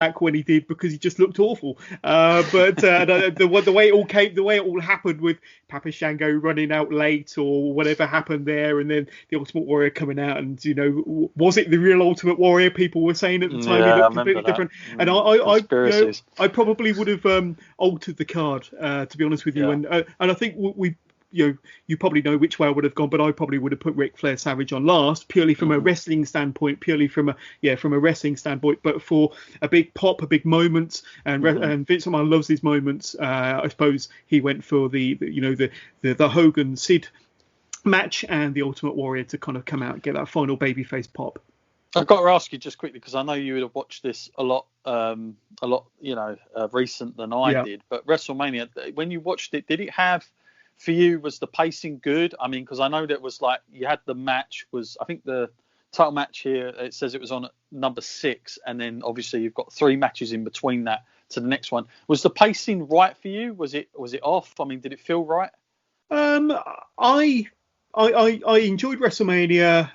back when he did because he just looked awful. The way it all happened with Papa Shango running out late or whatever happened there, and then the Ultimate Warrior coming out, and was it the real Ultimate Warrior? People were saying at the time he looked completely different. And I probably would have altered the card to be honest with you, and I think we. You probably know which way I would have gone, but I probably would have put Ric Flair Savage on last, purely from a wrestling standpoint, but for a big pop, a big moment, and Vince McMahon loves his moments. I suppose he went for the Hogan Sid match and the Ultimate Warrior to kind of come out and get that final babyface pop. I've got to ask you just quickly, because I know you would have watched this a lot, recent than I did. But WrestleMania, when you watched it, did it have? For you, was the pacing good? I mean, because I know that was like you had the match I think the title match here, it says it was on number 6, and then obviously you've got 3 matches in between that to the next one. Was the pacing right for you? Was it off? I mean, did it feel right? I enjoyed WrestleMania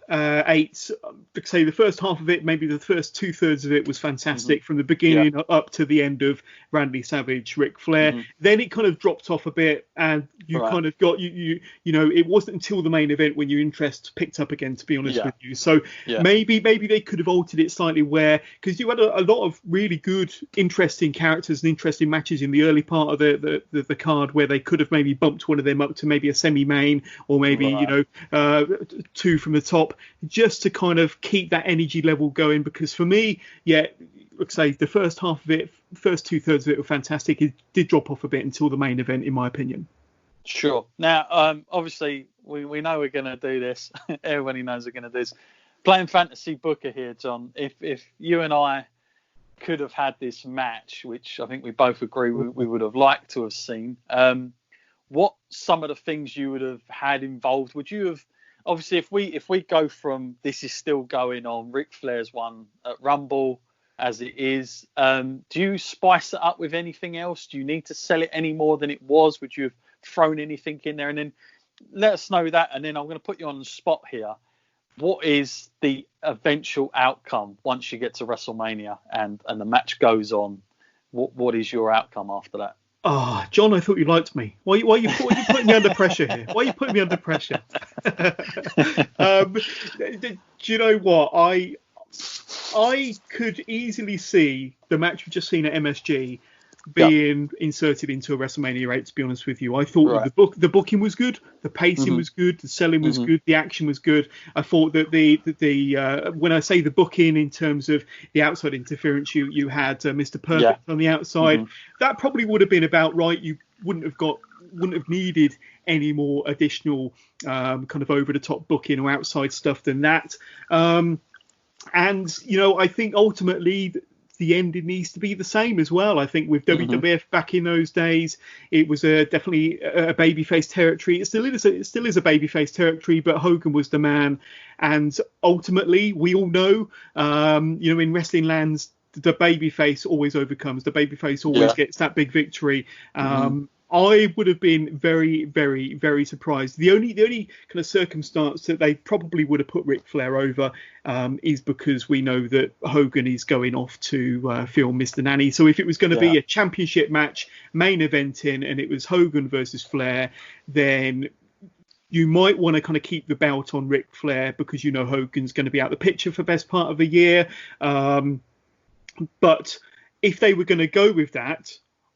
8. Like say the first half of it, maybe the first 2/3 of it was fantastic from the beginning up to the end of Randy Savage, Ric Flair. Then it kind of dropped off a bit, and you kind of got it wasn't until the main event when your interest picked up again, to be honest with you. So maybe they could have altered it slightly, because you had a lot of really good, interesting characters and interesting matches in the early part of the card, where they could have maybe bumped one of them up to maybe a semi-main, or maybe 2 from the top, just to kind of keep that energy level going. Because for me, let's say the first half of it, first 2/3 of it were fantastic. It did drop off a bit until the main event, in my opinion. Sure. Now, obviously, we know we're going to do this. Everybody knows we're going to do this. Playing fantasy booker here, John. If you and I could have had this match, which I think we both agree we would have liked to have seen, what some of the things you would have had involved? Would you have, obviously, if we go from this is still going on, Ric Flair's one at Rumble as it is, do you spice it up with anything else? Do you need to sell it any more than it was? Would you have thrown anything in there? And then let us know that, and then I'm going to put you on the spot here. What is the eventual outcome once you get to WrestleMania and the match goes on? What is your outcome after that? John, I thought you liked me. Why are you putting me under pressure here? Why are you putting me under pressure? Do you know what? I could easily see the match we've just seen at MSG being inserted into a WrestleMania 8, to be honest with you. I thought the booking was good, the pacing was good, the selling was good, the action was good. I thought that the when I say the booking in terms of the outside interference, you had Mr. Perfect on the outside. That probably would have been about right. You wouldn't have needed any more additional kind of over the top booking or outside stuff than that. And I think ultimately the ending needs to be the same as well. I think with WWF back in those days, it was definitely a babyface territory. It still is a babyface territory, but Hogan was the man. And ultimately, we all know, in wrestling lands, the babyface always overcomes. The babyface always gets that big victory. I would have been very, very, very surprised. The only kind of circumstance that they probably would have put Ric Flair over is because we know that Hogan is going off to film Mr. Nanny. So if it was going to be a championship match, main eventing, and it was Hogan versus Flair, then you might want to kind of keep the belt on Ric Flair because Hogan's going to be out the picture for best part of the year. But if they were going to go with that,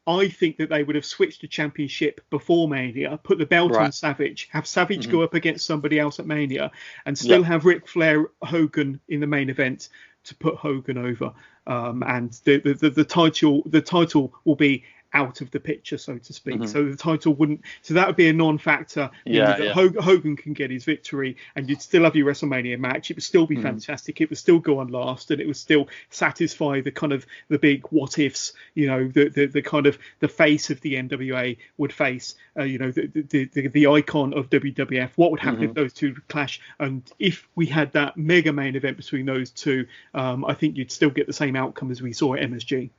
I think that they would have switched the championship before Mania, put the belt on Savage, have Savage go up against somebody else at Mania, and still have Ric Flair, Hogan in the main event to put Hogan over. And the title will be out of the picture, so to speak. So the title wouldn't. So that would be a non-factor. Hogan can get his victory, and you'd still have your WrestleMania match. It would still be fantastic. It would still go on last, and it would still satisfy the kind of the big what ifs. The kind of the face of the NWA would face. The icon of WWF. What would happen if those two clash? And if we had that mega main event between those two, I think you'd still get the same outcome as we saw at MSG.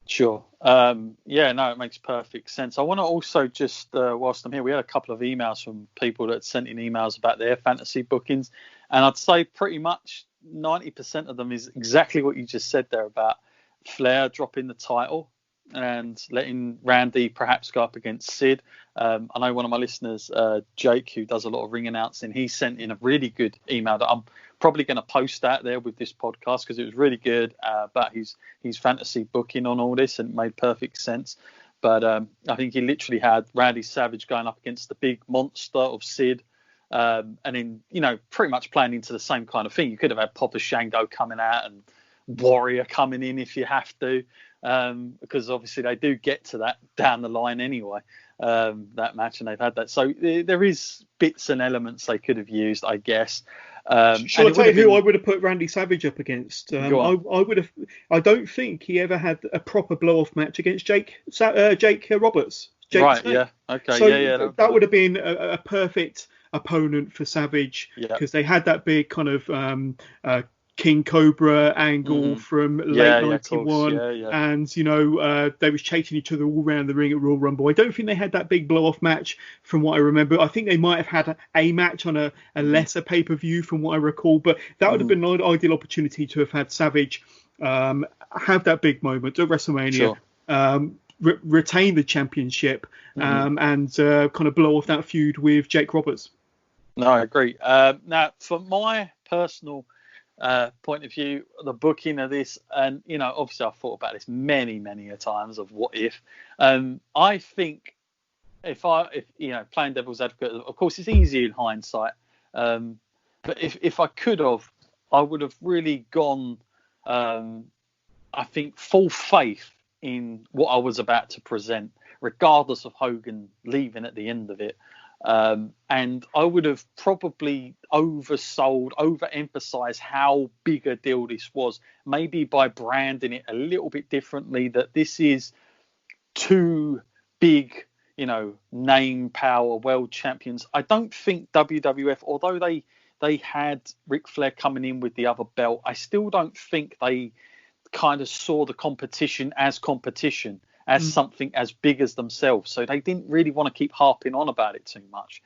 Sure. It makes perfect sense. I want to also just, whilst I'm here, we had a couple of emails from people that sent in emails about their fantasy bookings. And I'd say pretty much 90% of them is exactly what you just said there about Flair dropping the title and letting Randy perhaps go up against Sid. I know one of my listeners, Jake, who does a lot of ring announcing, he sent in a really good email that I'm probably going to post out there with this podcast because it was really good about his fantasy booking on all this, and it made perfect sense. But I think he literally had Randy Savage going up against the big monster of Sid. And then, pretty much playing into the same kind of thing. You could have had Papa Shango coming out and Warrior coming in if you have to, because obviously they do get to that down the line anyway, that match, and they've had that. So there is bits and elements they could have used, I guess. Shall I tell you who I would have put Randy Savage up against? I would have. I don't think he ever had a proper blow-off match against Jake Roberts. Right. Yeah. Okay. So that would have been a perfect opponent for Savage because they had that big kind of King Cobra angle from late 91 and they was chasing each other all around the ring at Royal Rumble. I don't think they had that big blow off match from what I remember. I think they might have had a match on a lesser pay-per-view from what I recall, but that would have been an ideal opportunity to have had Savage have that big moment at WrestleMania. Sure. Retain the championship and kind of blow off that feud with Jake Roberts. No, I agree. Now, for my personal point of view, the booking of this, and obviously I've thought about this many a times of what if. I think if playing devil's advocate, of course it's easy in hindsight, but if I could have, I would have really gone, I think, full faith in what I was about to present, regardless of Hogan leaving at the end of it. And I would have probably overemphasized how big a deal this was, maybe by branding it a little bit differently, that this is two big, name power world champions. I don't think WWF, although they had Ric Flair coming in with the other belt, I still don't think they kind of saw the competition as something as big as themselves. So they didn't really want to keep harping on about it too much,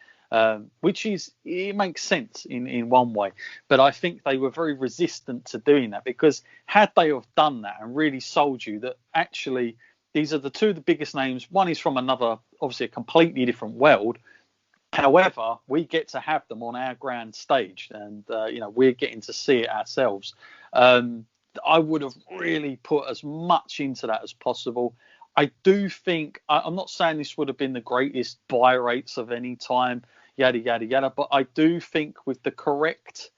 which it makes sense in one way. But I think they were very resistant to doing that, because had they have done that and really sold you that actually these are the two of the biggest names, one is from another, obviously a completely different world. However, we get to have them on our grand stage, and we're getting to see it ourselves. I would have really put as much into that as possible. I do think, I'm not saying this would have been the greatest buy rates of any time, yada, yada, yada, but I do think with the correct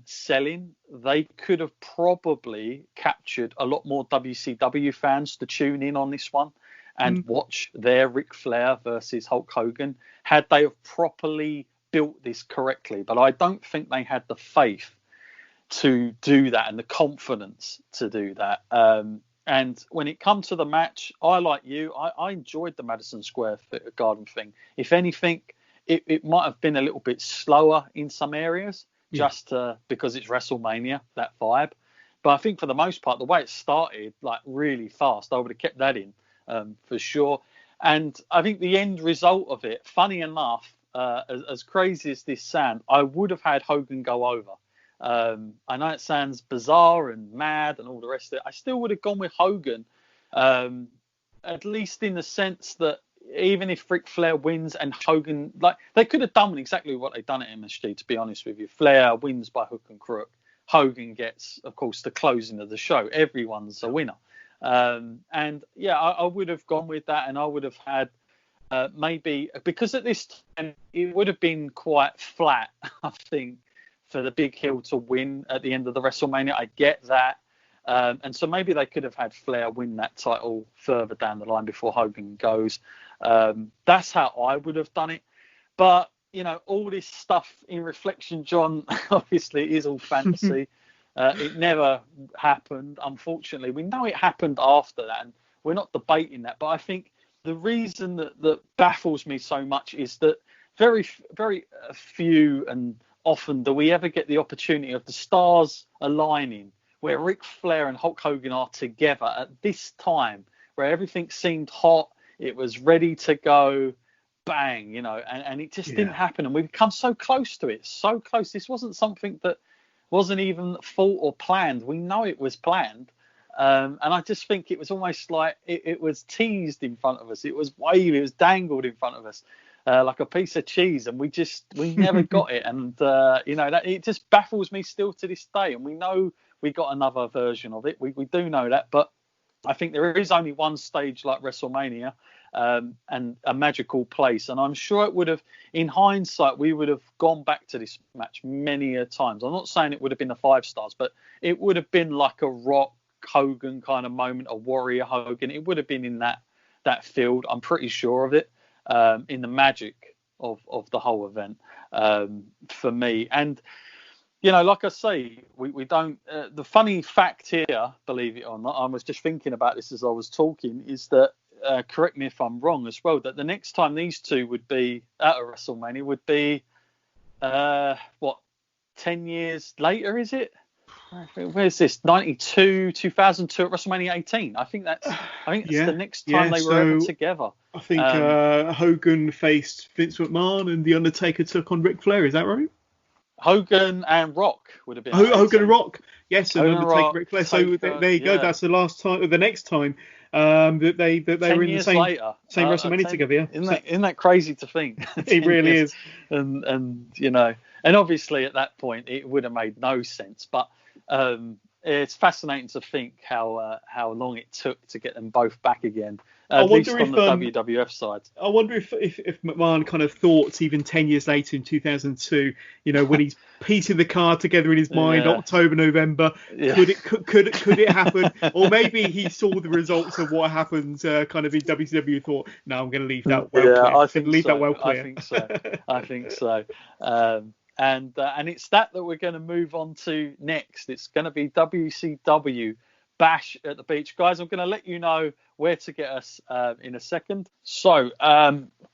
selling, they could have probably captured a lot more WCW fans to tune in on this one and watch their Ric Flair versus Hulk Hogan, had they have properly built this correctly. But I don't think they had the faith to do that and the confidence to do that. And when it comes to the match, I, like you, I enjoyed the Madison Square Garden thing. If anything, it might have been a little bit slower in some areas, just because it's WrestleMania, that vibe. But I think for the most part, the way it started, like really fast, I would have kept that in for sure. And I think the end result of it, funny enough, as crazy as this sounds, I would have had Hogan go over. I know it sounds bizarre and mad and all the rest of it. I still would have gone with Hogan, at least in the sense that even if Ric Flair wins and Hogan, like, they could have done exactly what they've done at MSG, to be honest with you. Flair wins by hook and crook. Hogan gets, of course, the closing of the show. Everyone's a winner. And yeah, I would have gone with that, and I would have had maybe, because at this time it would have been quite flat, I think, for the big heel to win at the end of the WrestleMania. I get that. And so maybe they could have had Flair win that title further down the line before Hogan goes. That's how I would have done it. But, all this stuff in reflection, John, obviously is all fantasy. It never happened, unfortunately. We know it happened after that, and we're not debating that. But I think the reason that baffles me so much is that very, very few and often do we ever get the opportunity of the stars aligning, where Ric Flair and Hulk Hogan are together at this time, where everything seemed hot, it was ready to go, bang, and it just didn't happen. And we've come so close to it, so close. This wasn't something that wasn't even thought or planned. We know it was planned. And I just think it was almost like it was teased in front of us. It was wavy. It was dangled in front of us like a piece of cheese, and we never got it. And that it just baffles me still to this day. And we know we got another version of it. We do know that, but I think there is only one stage like WrestleMania, and a magical place. And I'm sure it would have, in hindsight, we would have gone back to this match many a times. I'm not saying it would have been the 5 stars, but it would have been like a Rock Hogan kind of moment, a Warrior Hogan. It would have been in that field. I'm pretty sure of it, in the magic of the whole event, for me. And like I say, we don't. The funny fact here, believe it or not, I was just thinking about this as I was talking, is that, correct me if I'm wrong as well, that the next time these two would be at a WrestleMania would be, 10 years later, is it? Where's this? 92, 2002 at WrestleMania 18. I think that's the next time they were ever together. I think Hogan faced Vince McMahon and The Undertaker took on Ric Flair. Is that right? Hogan and Rock would have been. Hogan and Rock, yes, and Undertaker, Ric Flair. So there you go. Yeah. That's the last time, the next time that they were in the same WrestleMania together. Yeah, isn't that crazy to think? It really is. And and obviously at that point it would have made no sense, but it's fascinating to think how long it took to get them both back again. At least on the WWF side. I wonder if McMahon kind of thought even 10 years later in 2002, when he's piecing the card together in his mind, October, November, could it happen? Or maybe he saw the results of what happened kind of in WCW and thought, no, I'm going to leave that well clear. I think leave so. that well clear. I think so. And it's that we're going to move on to next. It's going to be WCW Bash at the Beach. Guys, I'm going to let you know where to get us in a second. So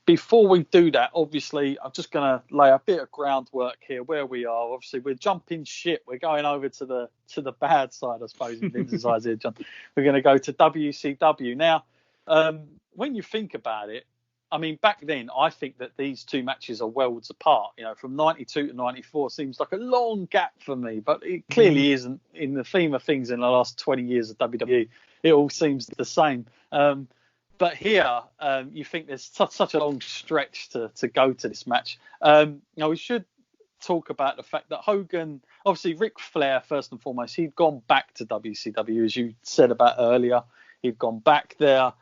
before we do that, obviously, I'm just going to lay a bit of groundwork here where we are. Obviously, we're jumping ship. We're going over to the bad side, I suppose, in Vince's eyes here, John. We're going to go to WCW. Now, when you think about it, I mean, back then, I think that these two matches are worlds apart. From 92 to 94 seems like a long gap for me, but it clearly isn't. In the theme of things in the last 20 years of WWE, it all seems the same. But here, you think there's such a long stretch to go to this match. Now, we should talk about the fact that Hogan, obviously Ric Flair, first and foremost, he'd gone back to WCW, as you said about earlier. He'd gone back there.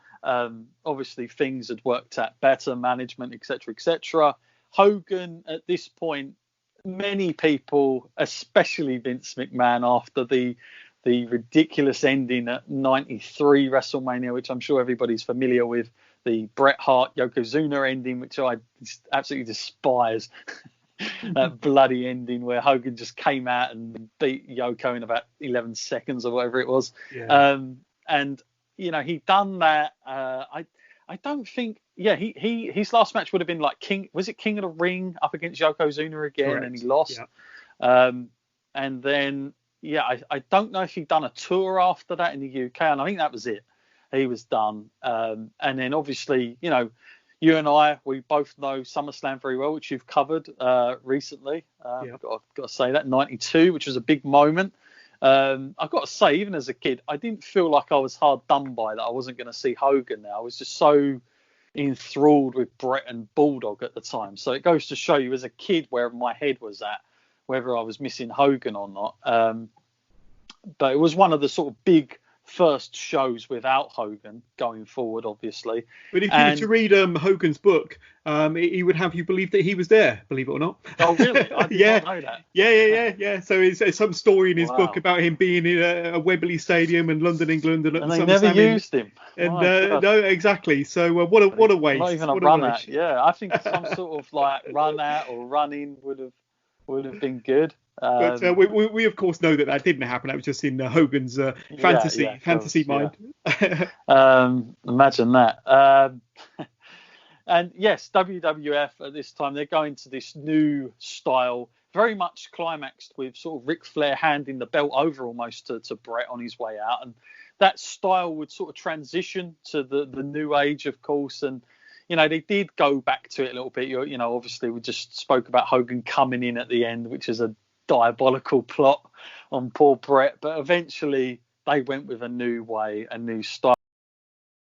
Obviously things had worked out better, management, etc. Hogan at this point, many people, especially Vince McMahon, after the ridiculous ending at 93 WrestleMania, which I'm sure everybody's familiar with, the Bret Hart Yokozuna ending, which I absolutely despise. That bloody ending where Hogan just came out and beat Yoko in about 11 seconds or whatever it was. And he'd done that. I don't think. Yeah, his last match would have been like King. Was it King of the Ring up against Yokozuna again? Correct. And he lost. Yeah. And then I don't know if he'd done a tour after that in the UK, and I think that was it. He was done. And then obviously, you and I, we both know SummerSlam very well, which you've covered recently. I've got to say that 92, which was a big moment. I've got to say, even as a kid, I didn't feel like I was hard done by that. I wasn't going to see Hogan now. I was just so enthralled with Bret and Bulldog at the time. So it goes to show you as a kid where my head was at, whether I was missing Hogan or not. But it was one of the sort of big first shows without Hogan going forward, obviously. But if you were to read Hogan's book, he would have you believe that he was there, believe it or not. Oh, really? I did not know that. Yeah. So it's some story in his book about him being in a Wembley Stadium in London, England. And they never used him. And no, exactly. So what a waste. Not even a run out. Yeah, I think some sort of like run out or run in would have been good. But we of course know that didn't happen. That was just in Hogan's fantasy mind. Imagine that. And yes, WWF at this time, they're going to this new style, very much climaxed with sort of Ric Flair handing the belt over almost to Bret on his way out, and that style would sort of transition to the new age, of course. And they did go back to it a little bit. Obviously we just spoke about Hogan coming in at the end, which is a diabolical plot on poor Bret, but eventually they went with a new way, a new style.